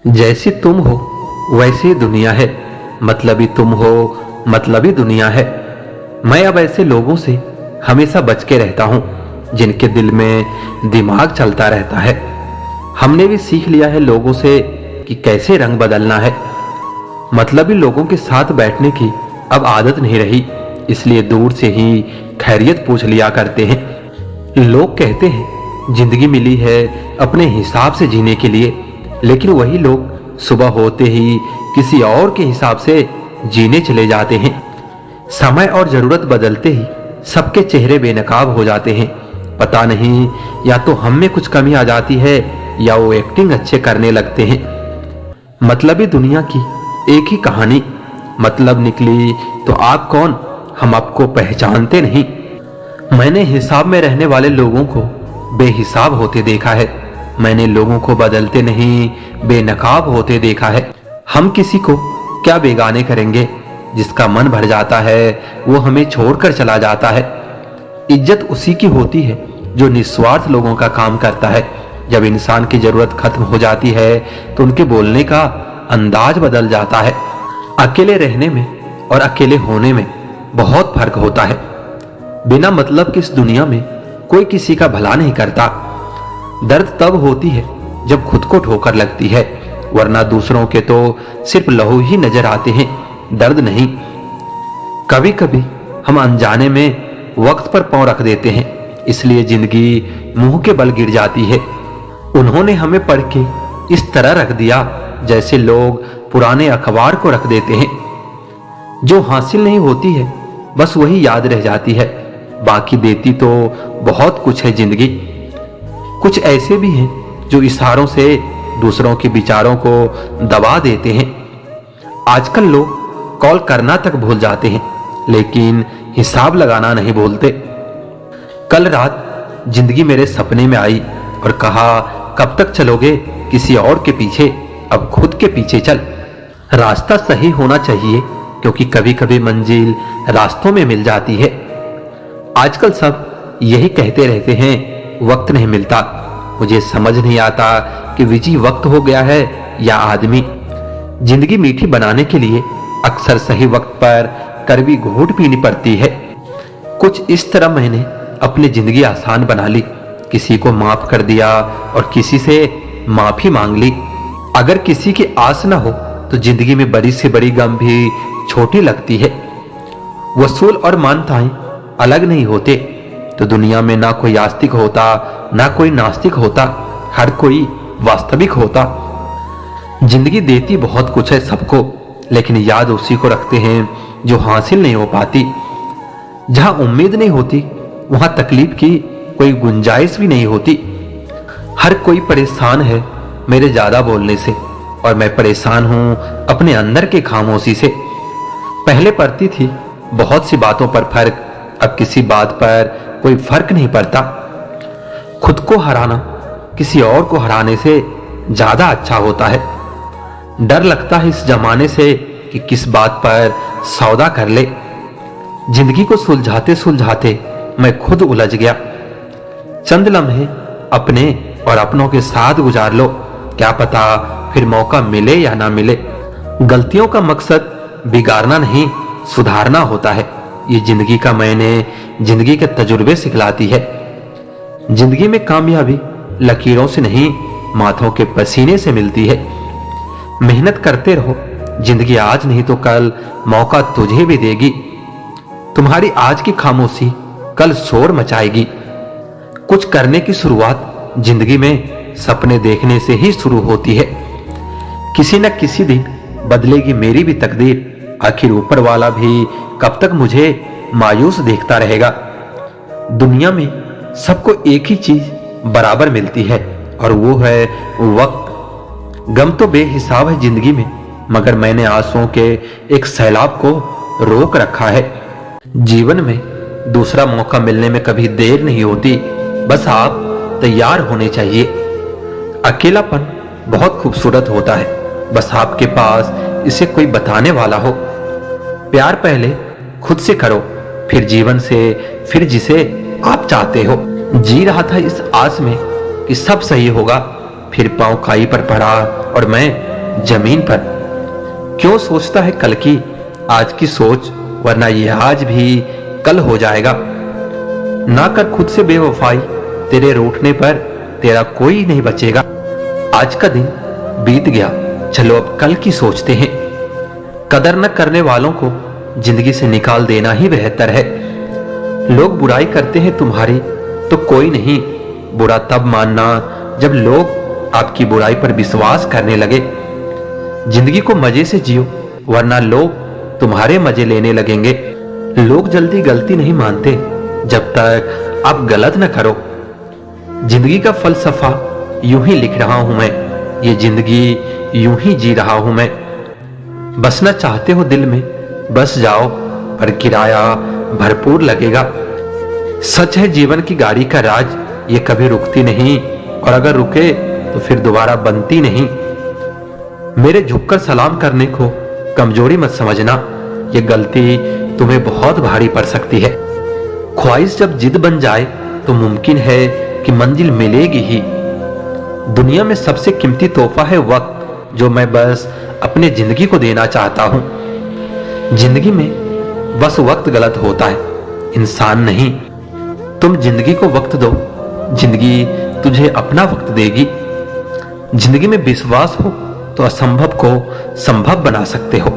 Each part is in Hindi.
जैसी तुम हो वैसी दुनिया है, मतलबी तुम हो मतलबी दुनिया है। मैं अब ऐसे लोगों से हमेशा बच के रहता हूं जिनके दिल में दिमाग चलता रहता है। हमने भी सीख लिया है लोगों से कि कैसे रंग बदलना है। मतलबी लोगों के साथ बैठने की अब आदत नहीं रही, इसलिए दूर से ही खैरियत पूछ लिया करते हैं। लोग कहते हैं जिंदगी मिली है अपने हिसाब से जीने के लिए, लेकिन वही लोग सुबह होते ही किसी और के हिसाब से जीने चले जाते हैं। समय और जरूरत बदलते ही सबके चेहरे बेनकाब हो जाते हैं। पता नहीं या तो हम में कुछ कमी आ जाती है या वो एक्टिंग अच्छे करने लगते हैं। मतलबी दुनिया की एक ही कहानी, मतलब निकली तो आप कौन, हम आपको पहचानते नहीं। मैंने हिसाब में रहने वाले लोगों को बेहिसाब होते देखा है। मैंने लोगों को बदलते नहीं बेनकाब होते देखा है। हम किसी को क्या बेगाने करेंगे, जिसका मन भर जाता है वो हमें छोड़कर चला जाता है। इज्जत उसी की होती है जो निस्वार्थ लोगों का काम करता है। जब इंसान की जरूरत खत्म हो जाती है तो उनके बोलने का अंदाज बदल जाता है। अकेले रहने में और अकेले होने में बहुत फर्क होता है। बिना मतलब की इस दुनिया में कोई किसी का भला नहीं करता। दर्द तब होती है जब खुद को ठोकर लगती है, वरना दूसरों के तो सिर्फ लहू ही नजर आते हैं, दर्द नहीं। कभी कभी हम अनजाने में वक्त पर पांव रख देते हैं, इसलिए जिंदगी मुंह के बल गिर जाती है। उन्होंने हमें पढ़ के इस तरह रख दिया जैसे लोग पुराने अखबार को रख देते हैं। जो हासिल नहीं होती है बस वही याद रह जाती है, बाकी देती तो बहुत कुछ है जिंदगी। कुछ ऐसे भी हैं जो इशारों से दूसरों के विचारों को दबा देते हैं। आजकल लोग कॉल करना तक भूल जाते हैं, लेकिन हिसाब लगाना नहीं भूलते। कल रात जिंदगी मेरे सपने में आई और कहा कब तक चलोगे किसी और के पीछे, अब खुद के पीछे चल। रास्ता सही होना चाहिए, क्योंकि कभी कभी मंजिल रास्तों में मिल जाती है। आजकल सब यही कहते रहते हैं वक्त नहीं मिलता। मुझे समझ नहीं आता कि विजय वक्त हो गया है या आदमी। जिंदगी मीठी बनाने के लिए अक्सर सही वक्त पर कड़वी घूंट पीनी पड़ती है। कुछ इस तरह मैंने अपनी जिंदगी आसान बना ली, किसी को माफ कर दिया और किसी से माफी मांग ली। अगर किसी की आस ना हो तो जिंदगी में बड़ी से बड़ी गम भी छोटी लगती है। वसूल और मानताएं अलग नहीं होते तो दुनिया में ना कोई आस्तिक होता ना कोई नास्तिक होता, हर कोई वास्तविक होता। जिंदगी देती बहुत कुछ है सबको, लेकिन याद उसी को रखते हैं जो हासिल नहीं हो पाती। जहां उम्मीद नहीं होती वहां तकलीफ की कोई गुंजाइश भी नहीं होती। हर कोई परेशान है मेरे ज्यादा बोलने से, और मैं परेशान हूं अपने अंदर के खामोशी से। पहले पड़ती थी बहुत सी बातों पर फर्क, अब किसी बात पर कोई फर्क नहीं पड़ता। खुद को हराना किसी और को हराने से ज्यादा अच्छा होता है। डर लगता है इस जमाने से कि किस बात पर सौदा कर ले। जिंदगी को सुलझाते सुलझाते मैं खुद उलझ गया। चंद लम्हे अपने और अपनों के साथ गुजार लो, क्या पता फिर मौका मिले या ना मिले। गलतियों का मकसद बिगाड़ना नहीं सुधारना होता है। ये जिंदगी का मैंने जिंदगी के तजुर्बे सिखलाती है। जिंदगी में कामयाबी लकीरों से नहीं माथों के पसीने से मिलती है। मेहनत करते रहो, जिंदगी आज नहीं तो कल मौका तुझे भी देगी। तुम्हारी आज की खामोशी कल शोर मचाएगी। कुछ करने की शुरुआत जिंदगी में सपने देखने से ही शुरू होती है। किसी न किसी दिन बदलेगी मेरी भी तकदीर, आखिर ऊपर वाला भी कब तक मुझे मायूस देखता रहेगा। दुनिया में सबको एक ही चीज बराबर मिलती है और वो है वक्त। गम तो बेहिसाब है जिंदगी में, मगर मैंने आंसुओं के एक सैलाब को रोक रखा है। जीवन में दूसरा मौका मिलने में कभी देर नहीं होती, बस आप तैयार होने चाहिए। अकेलापन बहुत खूबसूरत होता है, बस आपके पास इसे कोई बताने वाला हो। प्यार पहले खुद से करो, फिर जीवन से, फिर जिसे आप चाहते हो। जी रहा था इस आस में कि सब सही होगा, फिर पांव खाई पर पड़ा और मैं जमीन पर। क्यों सोचता है कल की आज की सोच, वरना ये आज भी कल हो जाएगा। ना कर खुद से बेवफाई, तेरे रूठने पर तेरा कोई नहीं बचेगा। आज का दिन बीत गया, चलो अब कल की सोचते हैं। कदर न करने वालों को जिंदगी से निकाल देना ही बेहतर है। लोग बुराई करते हैं तुम्हारी तो कोई नहीं, बुरा तब मानना जब लोग आपकी बुराई पर विश्वास करने लगे। जिंदगी को मजे से जियो, वरना लोग तुम्हारे मजे लेने लगेंगे। लोग जल्दी गलती नहीं मानते जब तक आप गलत न करो। जिंदगी का फलसफा यूं ही लिख रहा हूं मैं, ये जिंदगी यूं ही जी रहा हूं मैं। बसना चाहते हो दिल में बस जाओ, पर किराया भरपूर लगेगा। सच है जीवन की गाड़ी का राज, ये कभी रुकती नहीं, और अगर रुके तो फिर दोबारा बनती नहीं। मेरे झुककर सलाम करने को कमजोरी मत समझना, ये गलती तुम्हें बहुत भारी पड़ सकती है। ख्वाहिश जब जिद बन जाए तो मुमकिन है कि मंजिल मिलेगी ही। दुनिया में सबसे कीमती तोहफा है वक्त, जो मैं बस अपने जिंदगी को देना चाहता हूं। जिंदगी में बस वक्त गलत होता है, इंसान नहीं। तुम जिंदगी को वक्त दो, जिंदगी तुझे अपना वक्त देगी। जिंदगी में विश्वास हो तो असंभव को संभव बना सकते हो।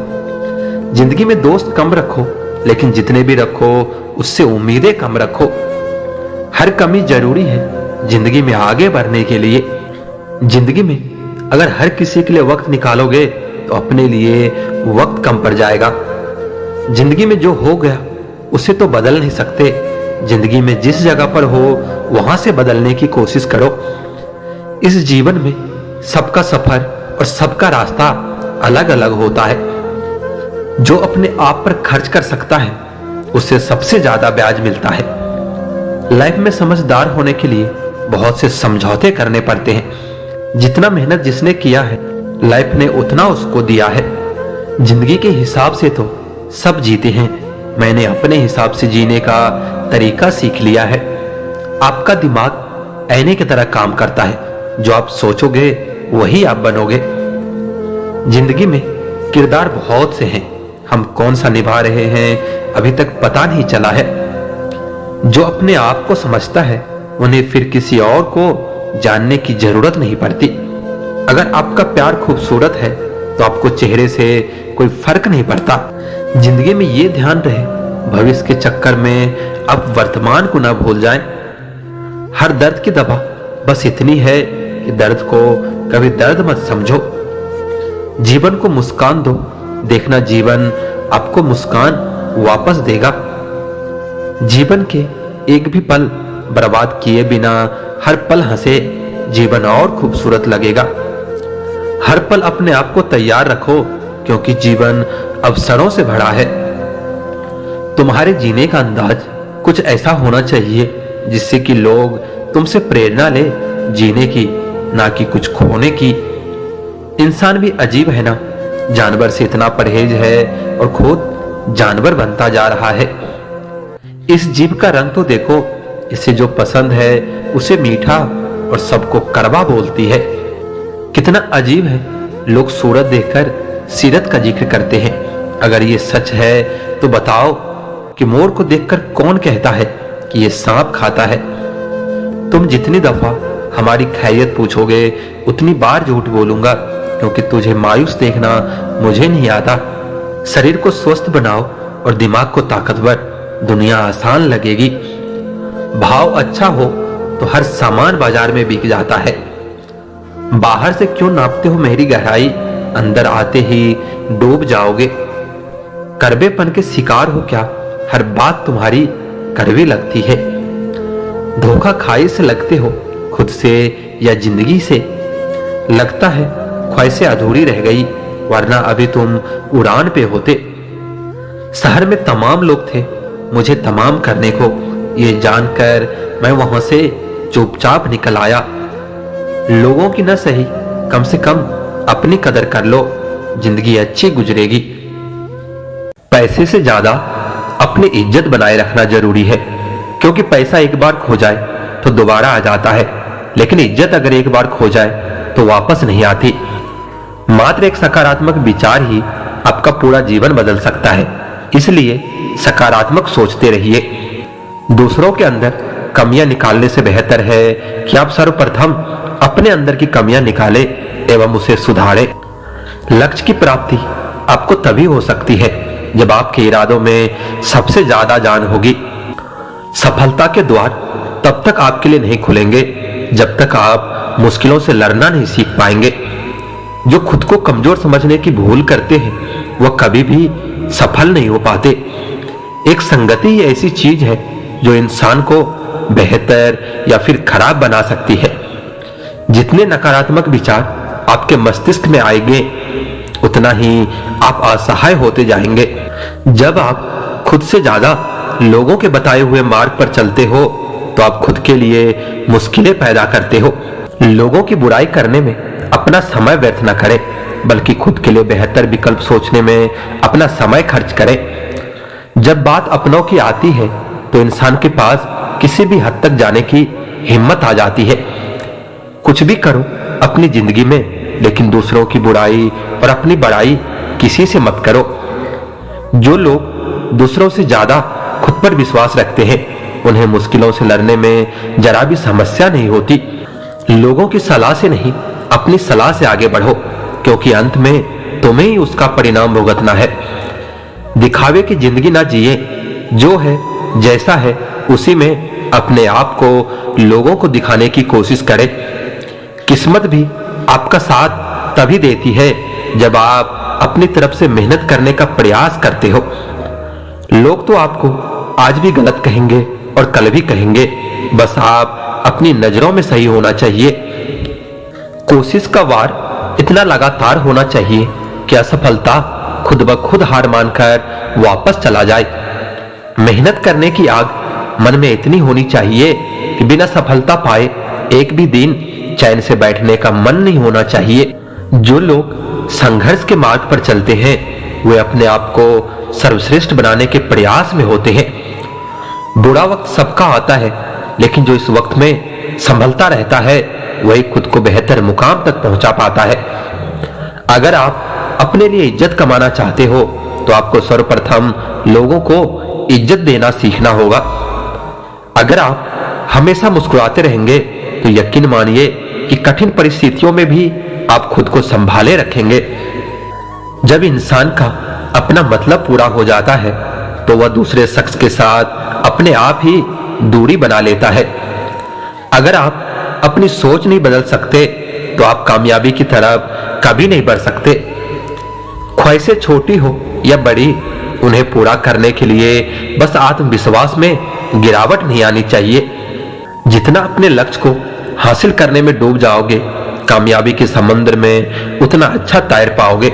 जिंदगी में दोस्त कम रखो, लेकिन जितने भी रखो उससे उम्मीदें कम रखो। हर कमी जरूरी है जिंदगी में आगे बढ़ने के लिए। जिंदगी में अगर हर किसी के लिए वक्त निकालोगे तो अपने लिए वक्त कम पड़ जाएगा। जिंदगी में जो हो गया उसे तो बदल नहीं सकते। जिंदगी में जिस जगह पर हो वहां से बदलने की कोशिश करो। इस जीवन में सबका सफर और सबका रास्ता अलग अलग होता है। जो अपने आप पर खर्च कर सकता है उससे सबसे ज्यादा ब्याज मिलता है। लाइफ में समझदार होने के लिए बहुत से समझौते करने पड़ते हैं। जितना मेहनत जिसने किया है लाइफ ने उतना उसको दिया है। जिंदगी के हिसाब से तो सब जीते हैं, मैंने अपने हिसाब से जीने का तरीका सीख लिया है। आपका दिमाग आईने की तरह काम करता है, जो आप सोचोगे वही आप बनोगे। जिंदगी में किरदार बहुत से हैं, हम कौन सा निभा रहे हैं अभी तक पता नहीं चला है। जो अपने आप को समझता है उन्हें फिर किसी और को जानने की जरूरत नहीं पड़ती। अगर आपका प्यार खूबसूरत है तो आपको चेहरे से कोई फर्क नहीं पड़ता। जिंदगी में ये ध्यान रहे भविष्य के चक्कर में आप वर्तमान को ना भूल जाएं। हर दर्द की दवा बस इतनी है कि दर्द को कभी दर्द मत समझो। जीवन को मुस्कान दो, देखना जीवन आपको मुस्कान वापस देगा। जीवन के एक भी पल बर्बाद किए बिना हर पल हंसे, जीवन और खूबसूरत लगेगा। हर पल अपने आप को तैयार रखो, क्योंकि जीवन अवसरों से भरा है। तुम्हारे जीने का अंदाज कुछ ऐसा होना चाहिए जिससे कि लोग तुमसे प्रेरणा ले जीने की, ना कि कुछ खोने की। इंसान भी अजीब है ना, जानवर से इतना परहेज है और खुद जानवर बनता जा रहा है। इस जीभ का रंग तो देखो, इसे जो पसंद है उसे मीठा और सबको कड़वा बोलती है। कितना अजीब है, लोग सूरत देखकर सीरत का जिक्र करते हैं। अगर ये सच है तो बताओ कि मोर को देखकर कौन कहता है कि ये सांप खाता है। तुम जितनी दफा हमारी खैरियत पूछोगे उतनी बार झूठ बोलूंगा, क्योंकि तुझे मायूस देखना मुझे नहीं आता। शरीर को स्वस्थ बनाओ और दिमाग को ताकतवर, दुनिया आसान लगेगी। भाव अच्छा हो तो हर सामान बाजार में बिक जाता है। बाहर से क्यों नापते हो मेरी गहराई, अंदर आते ही डूब जाओगे। करवेपन के शिकार हो क्या, हर बात तुम्हारी कड़वी लगती है। धोखा खाई से लगते हो, खुद से या जिंदगी से। लगता है ख्वाहिशें अधूरी रह गई, वरना अभी तुम उड़ान पे होते। शहर में तमाम लोग थे मुझे तमाम करने को, ये जानकर मैं वहां से चुपचाप निकल आया। लोगों की न सही, कम से कम अपनी कदर कर लो, जिंदगी अच्छी गुजरेगी। पैसे से ज्यादा अपनी इज्जत बनाए रखना जरूरी है, क्योंकि पैसा एक बार खो जाए तो दोबारा आ जाता है, लेकिन इज्जत अगर एक बार खो जाए तो वापस नहीं आती। मात्र एक सकारात्मक विचार ही आपका पूरा जीवन बदल सकता है। इसलिए सकारात्मक सोचते रहिए। दूसरों के अंदर कमियां निकालने से बेहतर है कि आप सर्वप्रथम अपने अंदर की कमियां निकालें एवं उसे सुधारें। लक्ष्य की प्राप्ति आपको तभी हो सकती है जब आपके इरादों में सबसे ज्यादा जान होगी। सफलता के द्वार तब तक आपके लिए नहीं खुलेंगे जब तक आप मुश्किलों से लड़ना नहीं सीख पाएंगे। जो खुद को कमजोर समझने की भूल करते हैं वह कभी भी सफल नहीं हो पाते। एक संगति ही ऐसी चीज है जो इंसान को बेहतर या फिर खराब बना सकती है। जितने नकारात्मक विचार आपके मस्तिष्क में आएंगे उतना ही आप असहाय होते जाएंगे। जब आप खुद से ज्यादा लोगों के बताए हुए मार्ग पर चलते हो तो आप खुद के लिए मुश्किलें पैदा करते हो। लोगों की बुराई करने में अपना समय व्यर्थ न करें, बल्कि खुद के लिए बेहतर विकल्प सोचने में अपना समय खर्च करें। जब बात अपनों की आती है तो इंसान के पास किसी भी हद तक जाने की हिम्मत आ जाती है। कुछ भी करो अपनी जिंदगी में, लेकिन दूसरों की बुराई और अपनी बड़ाई किसी से मत करो। जो लोग दूसरों से ज्यादा खुद पर विश्वास रखते हैं उन्हें मुश्किलों से लड़ने में जरा भी समस्या नहीं होती। लोगों की सलाह से नहीं, अपनी सलाह से आगे बढ़ो, क्योंकि अंत में तुम्हें ही उसका परिणाम भुगतना है। दिखावे की जिंदगी ना जिए, जो है जैसा है उसी में अपने आप को लोगों को दिखाने की कोशिश करें। किस्मत भी आपका साथ तभी देती है जब आप अपनी तरफ से मेहनत करने का प्रयास करते हो। लोग तो आपको आज भी गलत कहेंगे और कल भी कहेंगे, बस आप अपनी नजरों में सही होना चाहिए। कोशिश का वार इतना लगातार होना चाहिए कि असफलता खुद ब खुद हार मानकर वापस चला जाए। मेहनत करने की आग मन में इतनी होनी चाहिए कि बिना सफलता पाए एक भी दिन चैन से बैठने का मन नहीं होना चाहिए। जो लोग संघर्ष के मार्ग पर चलते हैं वे अपने आप को सर्वश्रेष्ठ बनाने के प्रयास में होते हैं। बुरा वक्त सबका आता है, लेकिन जो इस वक्त में संभलता रहता है वही खुद को बेहतर मुकाम तक पहुंचा पाता है। अगर आप अपने लिए इज्जत कमाना चाहते हो तो आपको सर्वप्रथम लोगों को इज्जत देना सीखना होगा। अगर आप हमेशा मुस्कुराते रहेंगे तो यकीन मानिए कि कठिन परिस्थितियों में भी आप खुद को संभाले रखेंगे। जब इंसान का अपना मतलब पूरा हो जाता है तो वह दूसरे शख्स के साथ अपने आप ही दूरी बना लेता है। अगर आप अपनी सोच नहीं बदल सकते तो आप कामयाबी की तरफ कभी नहीं बढ़ सकते। ख्वाहिशें छोटी हो या बड़ी, उन्हें पूरा करने के लिए बस आत्मविश्वास में गिरावट नहीं आनी चाहिए। जितना अपने लक्ष्य को हासिल करने में डूब जाओगे, कामयाबी के समुद्र में उतना अच्छा तैर पाओगे।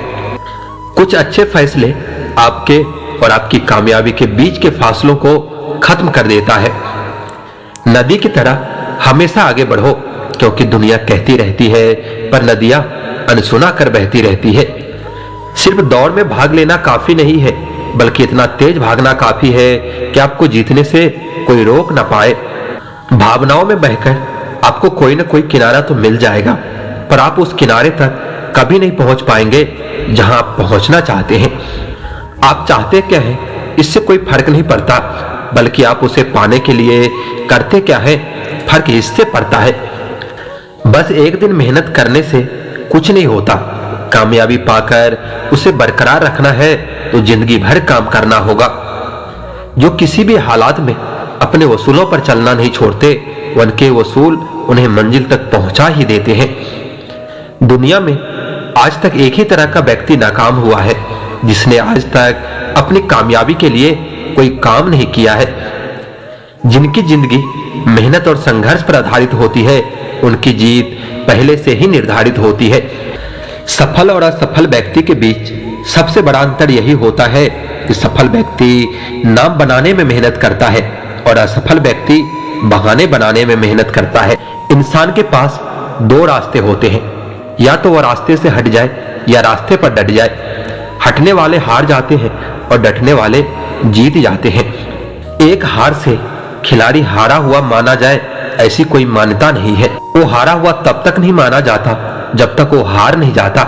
कुछ अच्छे फैसले आपके और आपकी कामयाबी के बीच के फासलों को खत्म कर देता है। नदी की तरह हमेशा आगे बढ़ो, क्योंकि दुनिया कहती रहती है पर नदियां अनसुना कर बहती रहती है। सिर्फ दौड़ में भाग लेना काफी नहीं है, बल्कि इतना तेज भागना काफी है कि आपको जीतने से कोई रोक ना पाए। भावनाओं में बहकर आपको कोई ना कोई किनारा तो मिल जाएगा, पर आप उस किनारे तक कभी नहीं पहुंच पाएंगे जहां आप पहुंचना चाहते हैं। आप चाहते क्या हैं इससे कोई फर्क नहीं पड़ता, बल्कि आप उसे पाने के लिए करते क्या है फर्क इससे पड़ता है। बस एक दिन मेहनत करने से कुछ नहीं होता। कामयाबी पाकर उसे बरकरार रखना है तो जिंदगी भर काम करना होगा। जो किसी भी हालात में अपने वसूलों पर चलना नहीं छोड़ते, उनके वसूल उन्हें मंजिल तक पहुंचा ही देते हैं। दुनिया में आज तक एक ही तरह का व्यक्ति नाकाम हुआ है जिसने आज तक अपनी कामयाबी के लिए कोई काम नहीं किया है। जिनकी जिंदगी मेहनत और संघर्ष पर आधारित होती है, उनकी जीत पहले से ही निर्धारित होती है। सफल और असफल व्यक्ति के बीच सबसे बड़ा अंतर यही होता है कि सफल व्यक्ति नाम बनाने में मेहनत करता है और असफल व्यक्ति बहाने बनाने में मेहनत करता है। इंसान के पास दो रास्ते होते हैं, या तो वह रास्ते से हट जाए या रास्ते पर डट जाए। हटने वाले हार जाते हैं और डटने वाले जीत जाते हैं। एक हार से खिलाड़ी हारा हुआ माना जाए ऐसी कोई मान्यता नहीं है। वो हारा हुआ तब तक नहीं माना जाता जब तक वो हार नहीं जाता।